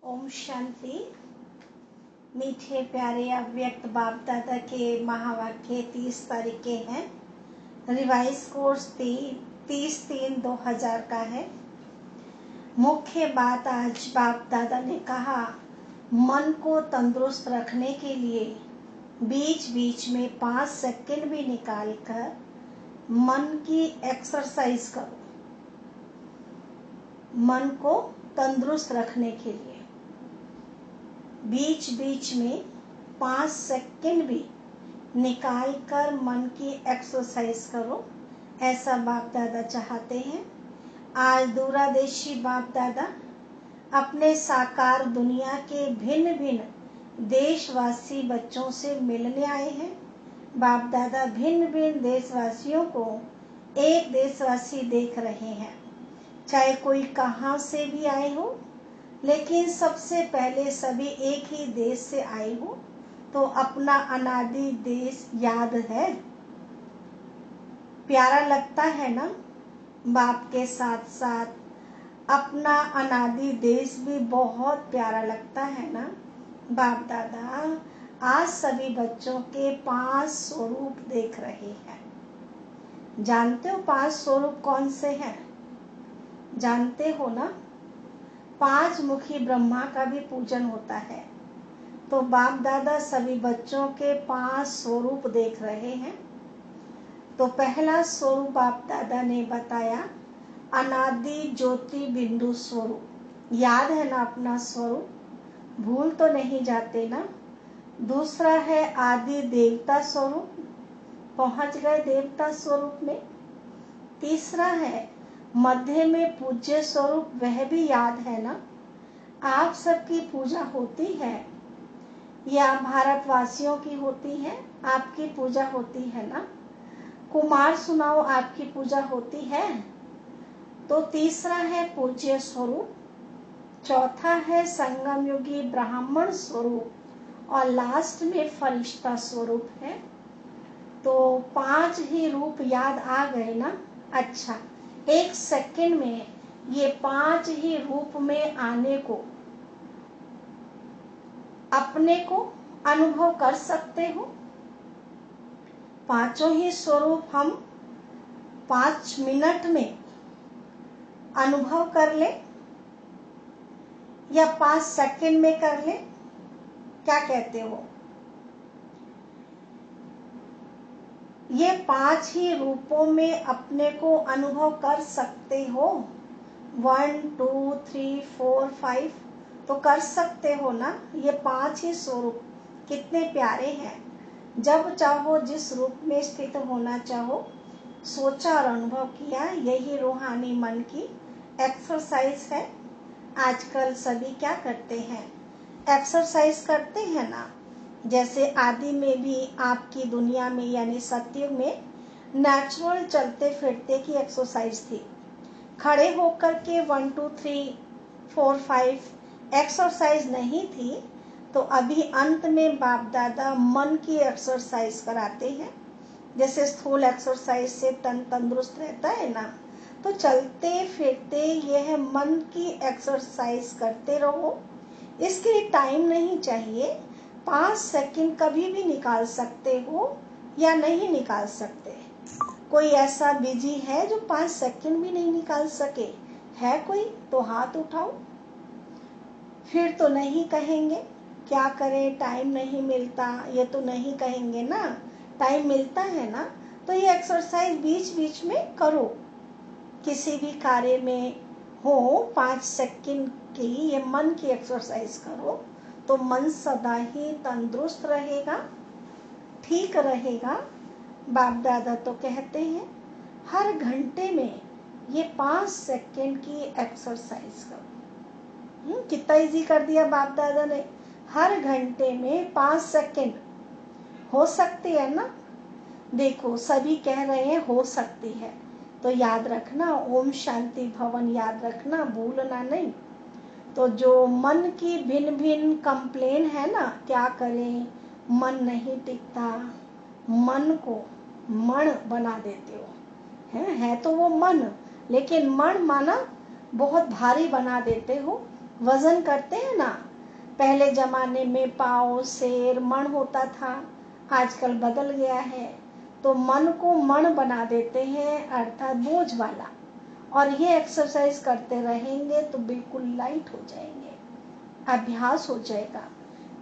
ओम शांति। मीठे प्यारे अव्यक्त बाप दादा के महावाक्य 30 तारीख के हैं। रिवाइज कोर्स 30/3/2000 का है। मुख्य बात आज बाप दादा ने कहा, मन को तंदुरुस्त रखने के लिए बीच बीच में 5 सेकंड भी निकाल कर मन की एक्सरसाइज करो। मन को तंदुरुस्त रखने के लिए बीच बीच में 5 सेकंड भी निकाल कर मन की एक्सरसाइज करो, ऐसा बाप दादा चाहते हैं। आज दूरदेशी बाप दादा अपने साकार दुनिया के भिन्न भिन्न देशवासी बच्चों से मिलने आए हैं। बाप दादा भिन्न भिन्न देशवासियों को एक देशवासी देख रहे हैं, चाहे कोई कहाँ से भी आए हो, लेकिन सबसे पहले सभी एक ही देश से आए हो, तो अपना अनादि देश याद है। प्यारा लगता है ना। बाप के साथ साथ अपना अनादि देश भी बहुत प्यारा लगता है ना। बाप दादा आज सभी बच्चों के 5 स्वरूप देख रहे हैं। जानते हो 5 स्वरूप कौन से हैं? जानते हो ना। 5 मुखी ब्रह्मा का भी पूजन होता है। तो बाप दादा सभी बच्चों के 5 स्वरूप देख रहे हैं। तो पहला स्वरूप बाप दादा ने बताया अनादि ज्योति बिंदु स्वरूप। याद है ना अपना स्वरूप? भूल तो नहीं जाते ना। दूसरा है आदि देवता स्वरूप, पहुंच गए देवता स्वरूप में। तीसरा है मध्य में पूज्य स्वरूप, वह भी याद है ना। आप सबकी पूजा होती है या भारतवासियों की होती है? आपकी पूजा होती है ना। कुमार सुनाओ, आपकी पूजा होती है? तो तीसरा है पूज्य स्वरूप, चौथा है संगम युगी ब्राह्मण स्वरूप और लास्ट में फरिश्ता स्वरूप है। तो 5 ही रूप याद आ गए ना। अच्छा, 1 सेकंड में ये 5 ही रूप में आने को अपने को अनुभव कर सकते हो। पांचों ही स्वरूप हम 5 मिनट में अनुभव कर ले या 5 सेकंड में कर ले? क्या कहते हो? ये 5 ही रूपों में अपने को अनुभव कर सकते हो। 1 2 3 4 5 तो कर सकते हो ना। ये 5 ही स्वरूप कितने प्यारे हैं। जब चाहो जिस रूप में स्थित होना चाहो, सोचा और अनुभव किया, यही रूहानी मन की एक्सरसाइज है। आजकल सभी क्या करते हैं? एक्सरसाइज करते हैं ना। जैसे आदि में भी आपकी दुनिया में यानी सतयुग में नेचुरल चलते फिरते की एक्सरसाइज थी। खड़े होकर के 1 2 3 4 5 एक्सरसाइज नहीं थी। तो अभी अंत में बाप दादा मन की एक्सरसाइज कराते हैं। जैसे स्थूल एक्सरसाइज से तन तंदुरुस्त रहता है ना, तो चलते फिरते यह मन की एक्सरसाइज करते रहो। इसके लिए टाइम नहीं चाहिए। 5 सेकंड कभी भी निकाल सकते हो या नहीं निकाल सकते। कोई ऐसा बिजी है जो 5 सेकंड भी नहीं निकाल सके? है कोई? तो हाथ उठाओ। फिर तो नहीं कहेंगे क्या करें, टाइम नहीं मिलता, ये तो नहीं कहेंगे ना। टाइम मिलता है ना, तो ये एक्सरसाइज बीच बीच में करो। किसी भी कार्य में हो 5 सेकंड की ये मन की एक्सरसाइज करो, तो मन सदा ही तंदुरुस्त रहेगा, ठीक रहेगा। बाप दादा तो कहते हैं हर घंटे में ये 5 सेकंड की एक्सरसाइज करो। कितना इजी कर दिया बाप दादा ने। हर घंटे में 5 सेकंड हो सकती है ना। देखो सभी कह रहे हैं हो सकती है, तो याद रखना ओम शांति भवन याद रखना, भूलना नहीं। तो जो मन की भिन्न भिन्न कंप्लेन है ना, क्या करें, मन नहीं टिकता, मन को मण बना देते हो। है तो वो मन, लेकिन मन माना बहुत भारी बना देते हो। वजन करते हैं ना, पहले जमाने में पाव, शेर, मण होता था, आजकल बदल गया है। तो मन को मण बना देते हैं, अर्थात बोझ वाला। और ये एक्सरसाइज करते रहेंगे तो बिल्कुल लाइट हो जाएंगे, अभ्यास हो जाएगा।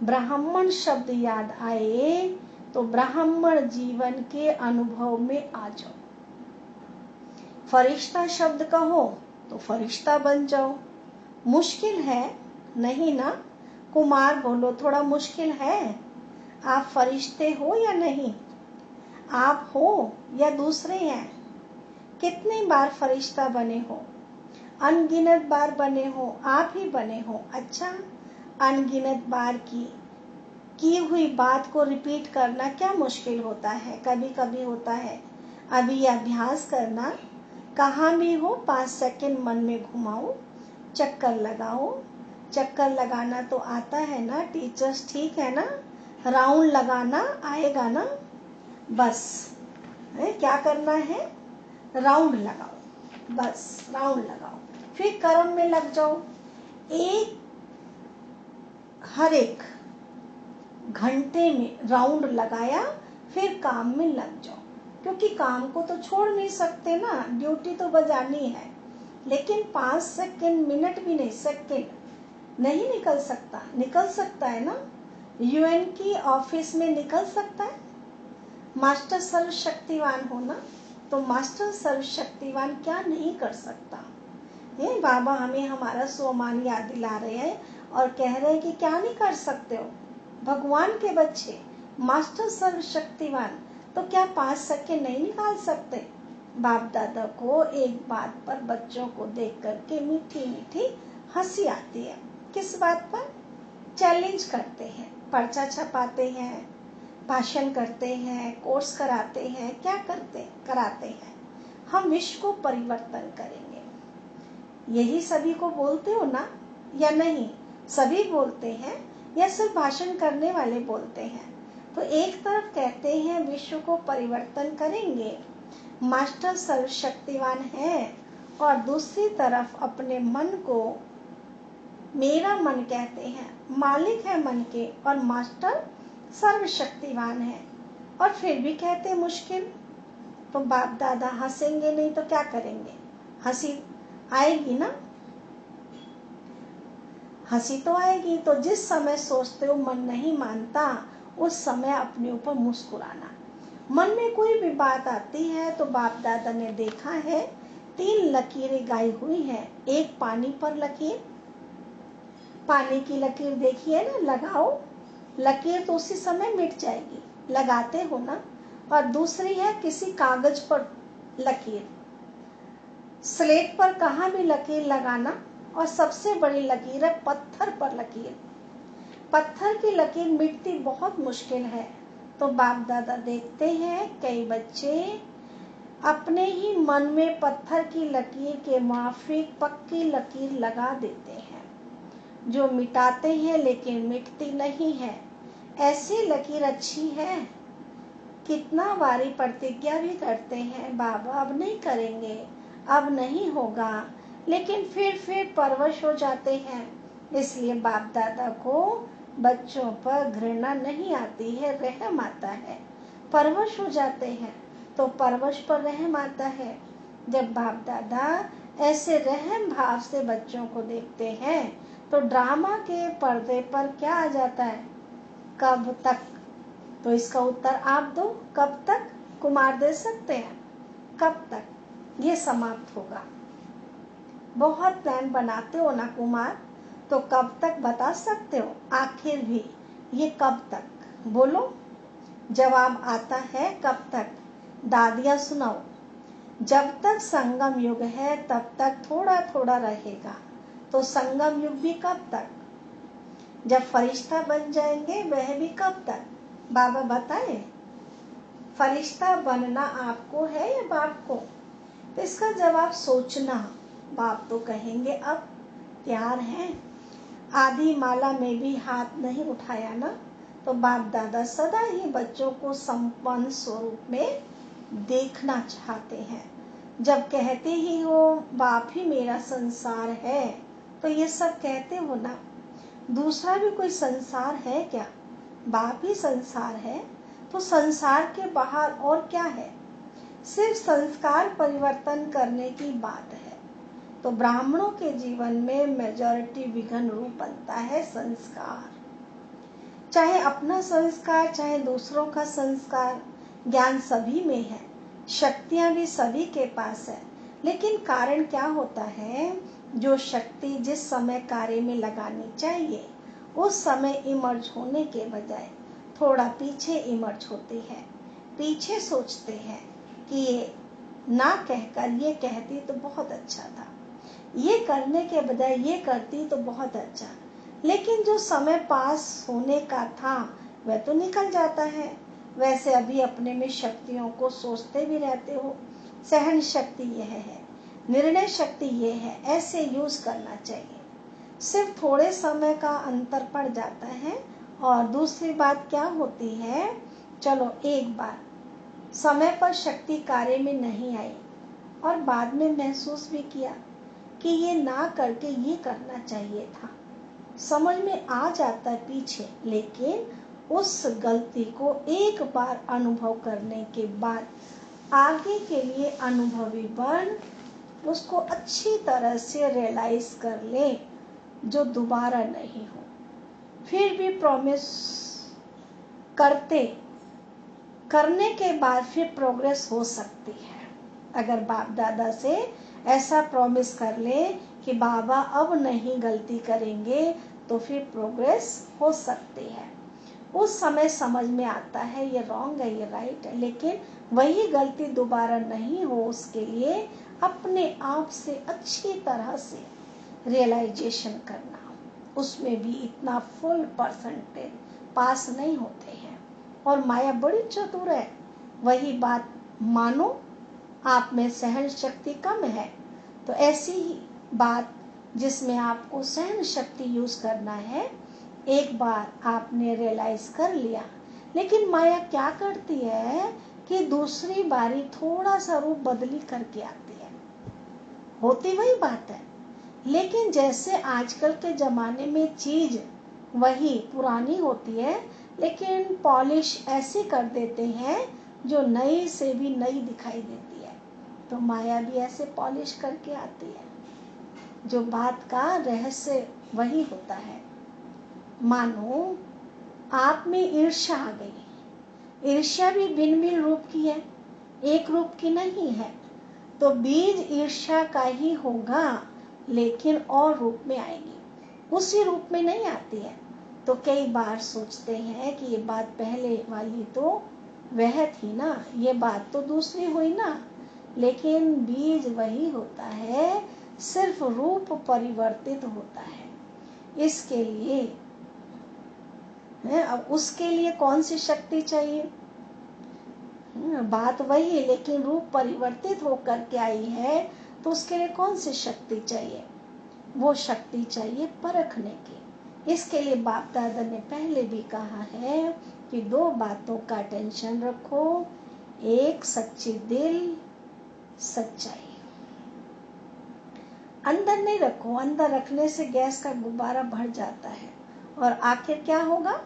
ब्राह्मण शब्द याद आए तो ब्राह्मण जीवन के अनुभव में आ जाओ। फरिश्ता शब्द कहो तो फरिश्ता बन जाओ। मुश्किल है नहीं ना? कुमार बोलो, थोड़ा मुश्किल है? आप फरिश्ते हो या नहीं? आप हो या दूसरे हैं? कितनी बार फरिश्ता बने हो? अनगिनत बार बने हो, आप ही बने हो। अच्छा, अनगिनत बार की हुई बात को रिपीट करना क्या मुश्किल होता है? कभी कभी होता है। अभी अभ्यास करना, कहाँ भी हो 5 सेकंड मन में घुमाओ, चक्कर लगाओ। चक्कर लगाना तो आता है ना टीचर्स, ठीक है ना? राउंड लगाना आएगा ना? बस क्या करना है? राउंड लगाओ, बस राउंड लगाओ, फिर कर्म में लग जाओ। हर एक घंटे में राउंड लगाया, फिर काम में लग जाओ, क्योंकि काम को तो छोड़ नहीं सकते ना, ड्यूटी तो बजानी है। लेकिन 5 सेकंड, मिनट भी नहीं, सेकंड नहीं निकल सकता। निकल सकता है ना? यूएन की ऑफिस में निकल सकता है। मास्टर सर्वशक्तिवान हो ना, तो मास्टर सर्वशक्तिवान क्या नहीं कर सकता? ये बाबा हमें हमारा स्वमान याद दिला रहे हैं और कह रहे हैं कि क्या नहीं कर सकते हो? भगवान के बच्चे, मास्टर सर्वशक्तिवान, तो क्या 5 सेकंड नहीं निकाल सकते? बाप दादा को एक बात पर बच्चों को देख करके मीठी मीठी हंसी आती है। किस बात पर? चैलेंज करते हैं, पर्चा छपाते हैं, भाषण करते हैं, कोर्स कराते हैं, क्या कराते हैं? हम विश्व को परिवर्तन करेंगे। यही सभी को बोलते हो ना, या नहीं? सभी बोलते हैं या सिर्फ भाषण करने वाले बोलते हैं? तो एक तरफ कहते हैं विश्व को परिवर्तन करेंगे, मास्टर सर्वशक्तिवान है, और दूसरी तरफ अपने मन को मेरा मन कहते हैं, मालिक है मन के और मास्टर सर्वशक्तिवान है, और फिर भी कहते मुश्किल। तो बाप दादा हंसेंगे नहीं तो क्या करेंगे? हंसी आएगी ना? हंसी तो आएगी। तो जिस समय सोचते हो मन नहीं मानता, उस समय अपने ऊपर मुस्कुराना। मन में कोई भी बात आती है तो बाप दादा ने देखा है 3 लकीरें गाई हुई है। एक पानी पर लकीर, पानी की लकीर देखिए ना, लगाओ लकीर तो उसी समय मिट जाएगी, लगाते हो ना। और दूसरी है किसी कागज पर लकीर, स्लेट पर कहाँ भी लकीर लगाना। और सबसे बड़ी लकीर है पत्थर पर लकीर। पत्थर की लकीर मिटती बहुत मुश्किल है। तो बाप दादा देखते हैं कई बच्चे अपने ही मन में पत्थर की लकीर के माफिक पक्की लकीर लगा देते हैं, जो मिटाते हैं लेकिन मिटती नहीं है। ऐसी लकीर अच्छी है, कितना बारी प्रतिज्ञा भी करते हैं, बाबा अब नहीं करेंगे, अब नहीं होगा, लेकिन फिर परवश हो जाते हैं। इसलिए बाप दादा को बच्चों पर घृणा नहीं आती है, रहम आता है। परवश हो जाते हैं तो परवश पर रहम आता है। जब बाप दादा ऐसे रहम भाव से बच्चों को देखते हैं तो ड्रामा के पर्दे पर क्या आ जाता है? कब तक? तो इसका उत्तर आप दो, कब तक? कुमार दे सकते हैं, कब तक ये समाप्त होगा? बहुत प्लान बनाते हो ना कुमार, तो कब तक बता सकते हो? आखिर भी ये कब तक? बोलो, जवाब आता है कब तक? दादियाँ सुनाओ। जब तक संगम युग है तब तक थोड़ा थोड़ा रहेगा, तो संगम युग भी कब तक? जब फरिश्ता बन जाएंगे वह भी कब तक? बाबा बताए। फरिश्ता बनना आपको है या बाप को? तो इसका जवाब सोचना। बाप तो कहेंगे अब तैयार हैं। आधी माला में भी हाथ नहीं उठाया ना। तो बाप दादा सदा ही बच्चों को संपन्न स्वरूप में देखना चाहते हैं। जब कहते ही हो बाप ही मेरा संसार है, तो ये सब कहते हो ना, दूसरा भी कोई संसार है क्या? बाप ही संसार है, तो संसार के बाहर और क्या है? सिर्फ संस्कार परिवर्तन करने की बात है। तो ब्राह्मणों के जीवन में मेजॉरिटी विघन रूप बनता है संस्कार, चाहे अपना संस्कार चाहे दूसरों का संस्कार। ज्ञान सभी में है, शक्तियां भी सभी के पास है, लेकिन कारण क्या होता है? जो शक्ति जिस समय कार्य में लगानी चाहिए उस समय इमर्ज होने के बजाय थोड़ा पीछे इमर्ज होती है। पीछे सोचते हैं कि ये ना कहकर ये कहती तो बहुत अच्छा था, ये करने के बजाय ये करती तो बहुत अच्छा। लेकिन जो समय पास होने का था वह तो निकल जाता है। वैसे अभी अपने में शक्तियों को सोचते भी रहते हो। सहन शक्ति यह है, निर्णय शक्ति ये है, ऐसे यूज करना चाहिए। सिर्फ थोड़े समय का अंतर पड़ जाता है। और दूसरी बात क्या होती है, चलो एक बार समय पर शक्ति कार्य में नहीं आई और बाद में महसूस भी किया कि ये ना करके ये करना चाहिए था, समझ में आ जाता है पीछे। लेकिन उस गलती को एक बार अनुभव करने के बाद आगे के लिए अनुभवी बन उसको अच्छी तरह से रियलाइज कर ले, जो दोबारा नहीं हो। फिर भी प्रॉमिस करने के बाद फिर प्रोग्रेस हो सकती है। अगर बाप दादा से ऐसा प्रॉमिस कर ले कि बाबा अब नहीं गलती करेंगे, तो फिर प्रोग्रेस हो सकती है। उस समय समझ में आता है ये रॉन्ग है, ये राइट है, लेकिन वही गलती दोबारा नहीं हो उसके लिए अपने आप से अच्छी तरह से रियलाइजेशन करना। उसमें भी इतना फुल परसेंटेज पास नहीं होते हैं। और माया बड़ी चतुर है। वही बात मानो आप में सहन शक्ति कम है, तो ऐसी ही बात जिसमें आपको सहन शक्ति यूज करना है, एक बार आपने रियलाइज कर लिया। लेकिन माया क्या करती है कि दूसरी बारी थोड़ा सा रूप बदली करके आती है। होती वही बात है, लेकिन जैसे आजकल के जमाने में चीज वही पुरानी होती है, लेकिन पॉलिश ऐसी कर देते हैं जो नई से भी नई दिखाई देती है। तो माया भी ऐसे पॉलिश करके आती है। जो बात का रहस्य वही होता है। मानो आप में ईर्ष्या आ गई। ईर्ष्या भी भिन्न भिन्न रूप की है, एक रूप की नहीं है। तो बीज ईर्ष्या का ही होगा, लेकिन और रूप में आएगी, उसी रूप में नहीं आती है। तो कई बार सोचते हैं कि ये बात पहले वाली तो वह थी ना, ये बात तो दूसरी हुई ना, लेकिन बीज वही होता है, सिर्फ रूप परिवर्तित होता है। इसके लिए अब उसके लिए कौन सी शक्ति चाहिए? बात वही, लेकिन रूप परिवर्तित होकर के आई है, तो उसके लिए कौन सी शक्ति चाहिए? वो शक्ति चाहिए परखने की। इसके लिए बाप दादा ने पहले भी कहा है कि दो बातों का टेंशन रखो, एक सच्ची दिल, सच्चाई। अंदर नहीं रखो, अंदर रखने से गैस का गुब्बारा भर जाता है और आखिर क्या होगा?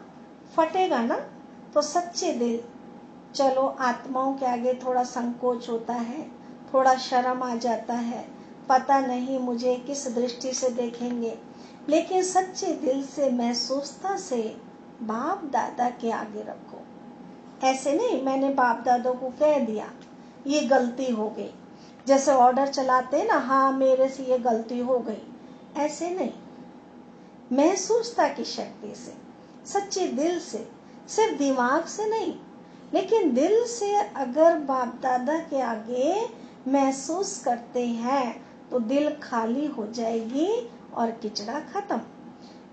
फटेगा ना। तो सच्चे दिल, चलो आत्माओं के आगे थोड़ा संकोच होता है, थोड़ा शर्म आ जाता है, पता नहीं मुझे किस दृष्टि से देखेंगे, लेकिन सच्चे दिल से महसूसता से बाप दादा के आगे रखो। ऐसे नहीं मैंने बाप दादा को कह दिया ये गलती हो गई, जैसे ऑर्डर चलाते हैं ना, हाँ मेरे से ये गलती हो गई, ऐसे नहीं। महसूसता की शक्ति से, सच्चे दिल से, सिर्फ दिमाग से नहीं, लेकिन दिल से अगर बाप दादा के आगे महसूस करते हैं तो दिल खाली हो जाएगी और किचड़ा खत्म।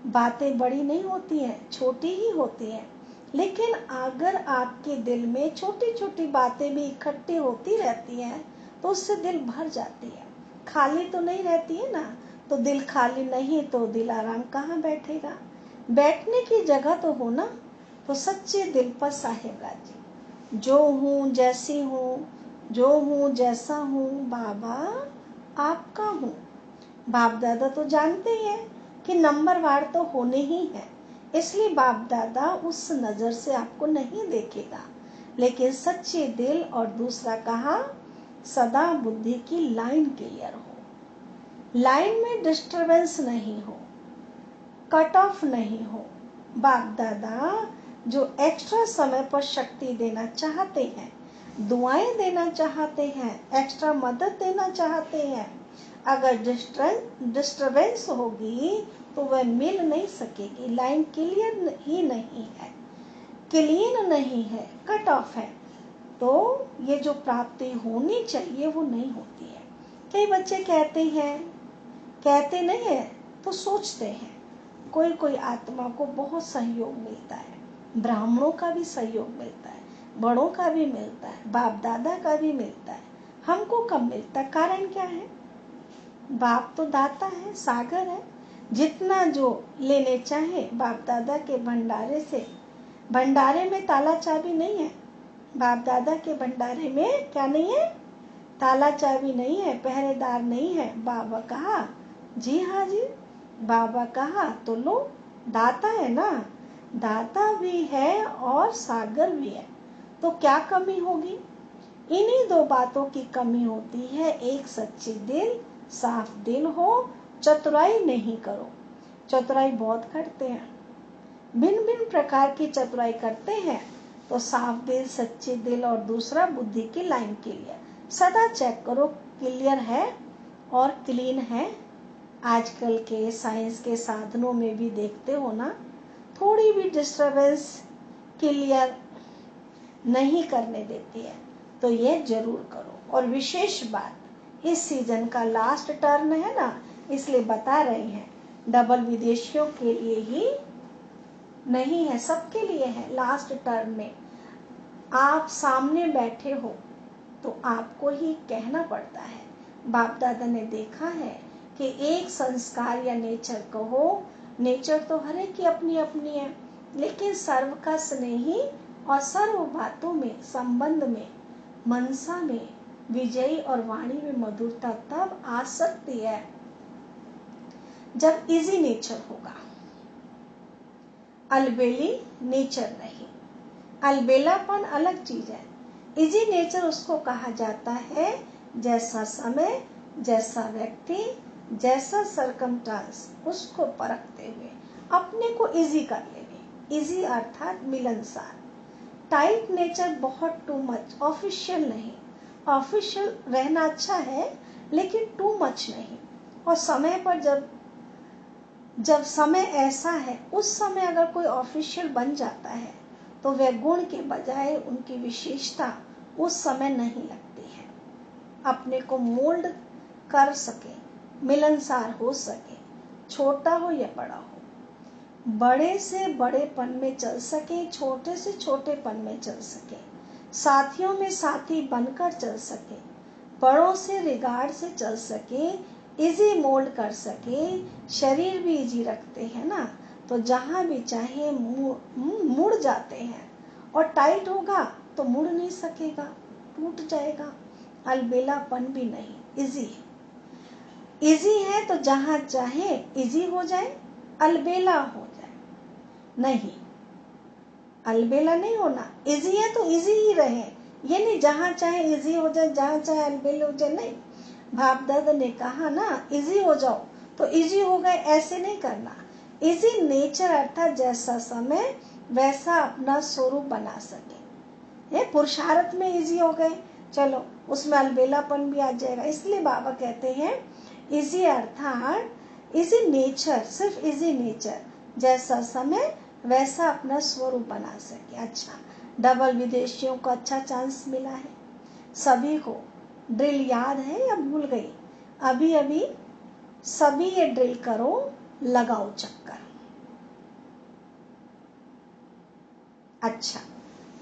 बातें बड़ी नहीं होती हैं, छोटी ही होती हैं, लेकिन अगर आपके दिल में छोटी छोटी बातें भी इकट्ठी होती रहती हैं तो उससे दिल भर जाती है, खाली तो नहीं रहती है ना। तो दिल खाली नहीं तो दिल आराम कहाँ बैठेगा? बैठने की जगह तो हो ना। तो सच्चे दिल पर साहेब राजी, जो हूँ जैसी हूँ, जो हूँ जैसा हूँ, बाबा आपका हूँ। बाप दादा तो जानते ही हैं कि नंबरवार तो होने ही है, इसलिए बाप दादा उस नजर से आपको नहीं देखेगा। लेकिन सच्चे दिल और दूसरा कहा, सदा बुद्धि की लाइन क्लियर हो, लाइन में डिस्टरबेंस नहीं हो, कट ऑफ नहीं हो। बाप दादा जो एक्स्ट्रा समय पर शक्ति देना चाहते हैं, दुआएं देना चाहते हैं, एक्स्ट्रा मदद देना चाहते हैं, अगर डिस्टरबेंस होगी तो वह मिल नहीं सकेगी। लाइन क्लियर ही नहीं है, क्लीन नहीं है, कट ऑफ है, तो ये जो प्राप्ति होनी चाहिए वो नहीं होती है। कई बच्चे कहते नहीं है तो सोचते हैं। कोई कोई आत्मा को बहुत सहयोग मिलता है, ब्राह्मणों का भी सहयोग मिलता है, बड़ों का भी मिलता है, बाप दादा का भी मिलता है, हमको कम मिलता है। कारण क्या है? बाप तो दाता है, सागर है, जितना जो लेने चाहे बाप दादा के भंडारे से। भंडारे में ताला चाबी नहीं है, बाप दादा के भंडारे में क्या नहीं है? ताला चाबी नहीं है, पहरेदार नहीं है। बाबा कहा, जी हाँ जी, बाबा कहा तो लो, दाता है ना, दाता भी है और सागर भी है, तो क्या कमी होगी? इन्हीं दो बातों की कमी होती है। एक सच्ची दिल, साफ दिल हो, चतुराई नहीं करो। चतुराई बहुत करते हैं, भिन्न भिन्न प्रकार की चतुराई करते हैं, तो साफ दिल, सच्चे दिल और दूसरा बुद्धि की लाइन क्लियर। सदा चेक करो क्लियर है और क्लीन है। आजकल के साइंस के साधनों में भी देखते हो ना, थोड़ी भी डिस्टरबेंस क्लियर नहीं करने देती है, तो ये जरूर करो। और विशेष बात, इस सीजन का लास्ट टर्न है ना, इसलिए बता रहे हैं, डबल विदेशियों के लिए ही नहीं है, सबके लिए है। लास्ट टर्न में आप सामने बैठे हो तो आपको ही कहना पड़ता है। बाप दादा ने देखा है कि एक संस्कार या नेचर कहो, नेचर तो हर एक की अपनी अपनी है, लेकिन सर्व का स्नेही और सर्व बातों में, संबंध में, मनसा में विजयी और वाणी में मधुरता तब आ सकती है जब इजी नेचर होगा, अलबेली नेचर नहीं। अलबेलापन अलग चीज है, इजी नेचर उसको कहा जाता है जैसा समय, जैसा व्यक्ति, जैसा सरकमस्टांस, उसको परखते हुए अपने को इजी कर लेने। इजी अर्थात मिलनसार। टाइट नेचर बहुत टू मच, ऑफिशियल नहीं। ऑफिशियल रहना अच्छा है लेकिन टू मच नहीं। और समय पर जब समय ऐसा है, उस समय अगर कोई ऑफिशियल बन जाता है तो वह गुण के बजाय उनकी विशेषता उस समय नहीं लगती है। अपने को मोल्ड कर सके, मिलनसार हो सके, छोटा हो या बड़ा हो, बड़े से बड़ेपन में चल सके, छोटे से छोटेपन में चल सके, साथियों में साथी बनकर चल सके, बड़ों से रिगार्ड से चल सके, इजी मोल्ड कर सके। शरीर भी इजी रखते हैं ना, तो जहां भी चाहे मुड़ जाते हैं, और टाइट होगा तो मुड़ नहीं सकेगा, टूट जाएगा। अलबेलापन भी नहीं, इजी है। इजी है तो जहां चाहे इजी हो जाए, अलबेला हो जाए नहीं, अलबेला नहीं होना। इजी है तो इजी ही रहे, ये नहीं जहां चाहे इजी हो जाए, जहां चाहे अलबेले हो जाए, नहीं। बाप दादा ने कहा ना, इजी हो जाओ तो इजी हो गए, ऐसे नहीं करना। इजी नेचर अर्थात जैसा समय वैसा अपना स्वरूप बना सके। ये पुरुषार्थ में इजी हो गए, चलो उसमें अलबेलापन भी आ जाएगा। इसलिए बाबा कहते हैं इजी अर्थात इजी नेचर, सिर्फ इजी नेचर, जैसा समय वैसा अपना स्वरूप बना सके। अच्छा, डबल विदेशियों को अच्छा चांस मिला है। सभी को ड्रिल याद है या भूल गई? अभी अभी सभी ये ड्रिल करो, लगाओ चक्कर। अच्छा,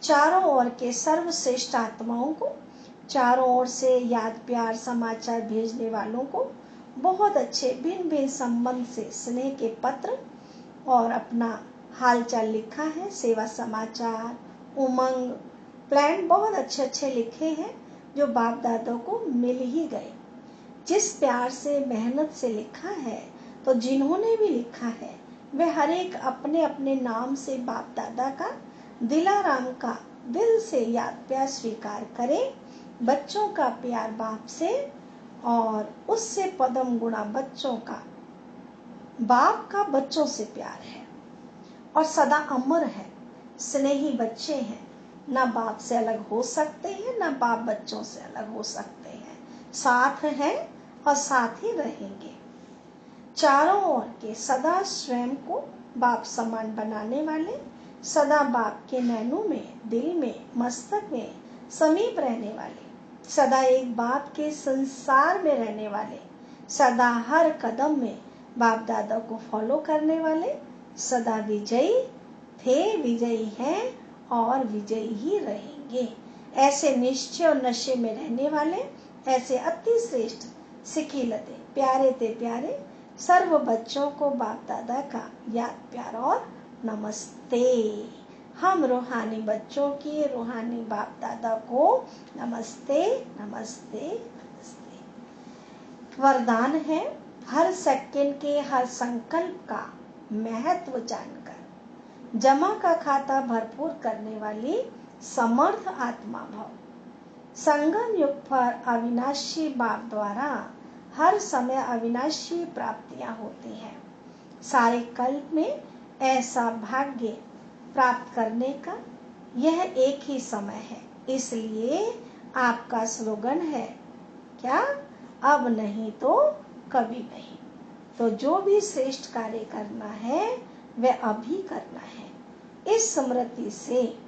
चारों ओर के सर्वश्रेष्ठ आत्माओं को, चारों ओर से याद, प्यार, समाचार भेजने वालों को, बहुत अच्छे भिन्न भिन्न संबंध से स्नेह के पत्र और अपना हालचाल लिखा है। सेवा समाचार, उमंग, प्लान बहुत अच्छे अच्छे लिखे हैं जो बाप दादा को मिल ही गए। जिस प्यार से मेहनत से लिखा है, तो जिन्होंने भी लिखा है वे हर एक अपने अपने नाम से बाप दादा का दिलाराम का दिल से याद प्यार स्वीकार करें। बच्चों का प्यार बाप से और उससे पदम गुणा बच्चों का, बाप का बच्चों से प्यार है और सदा अमर है। स्नेही बच्चे हैं, ना बाप से अलग हो सकते हैं, ना बाप बच्चों से अलग हो सकते हैं। साथ हैं और साथ ही रहेंगे। चारों ओर के सदा स्वयं को बाप समान बनाने वाले, सदा बाप के नैनों में, दिल में, मस्तक में समीप रहने वाले, सदा एक बाप के संसार में रहने वाले, सदा हर कदम में बाप दादा को फॉलो करने वाले, सदा विजयी थे, विजयी हैं और विजयी ही रहेंगे। ऐसे निश्चय और नशे में रहने वाले, ऐसे अति श्रेष्ठ सिखिलते प्यारे ते प्यारे सर्व बच्चों को बाप दादा का याद प्यार और नमस्ते। हम रूहानी बच्चों की रूहानी बाप दादा को नमस्ते नमस्ते नमस्ते। वरदान है, हर सेकंड के हर संकल्प का महत्व जानकर जमा का खाता भरपूर करने वाली समर्थ आत्मा भव। संगम युग पर अविनाशी बाप द्वारा हर समय अविनाशी प्राप्तियां होती हैं। सारे कल्प में ऐसा भाग्य प्राप्त करने का यह एक ही समय है। इसलिए आपका स्लोगन है क्या? अब नहीं तो कभी नहीं। तो जो भी श्रेष्ठ कार्य करना है वह अभी करना है। इस स्मृति से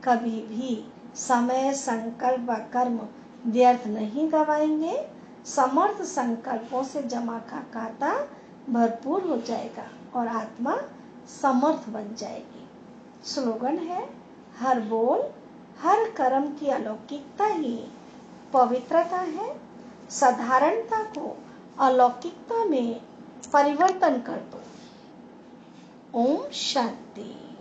कभी भी समय, संकल्प व कर्म व्यर्थ नहीं गवाएंगे। समर्थ संकल्पों से जमा का खाता भरपूर हो जाएगा और आत्मा समर्थ बन जाएगी। स्लोगन है, हर बोल हर कर्म की अलौकिकता ही पवित्रता है। साधारणता को अलौकिकता में परिवर्तन कर दो। ओम शांति।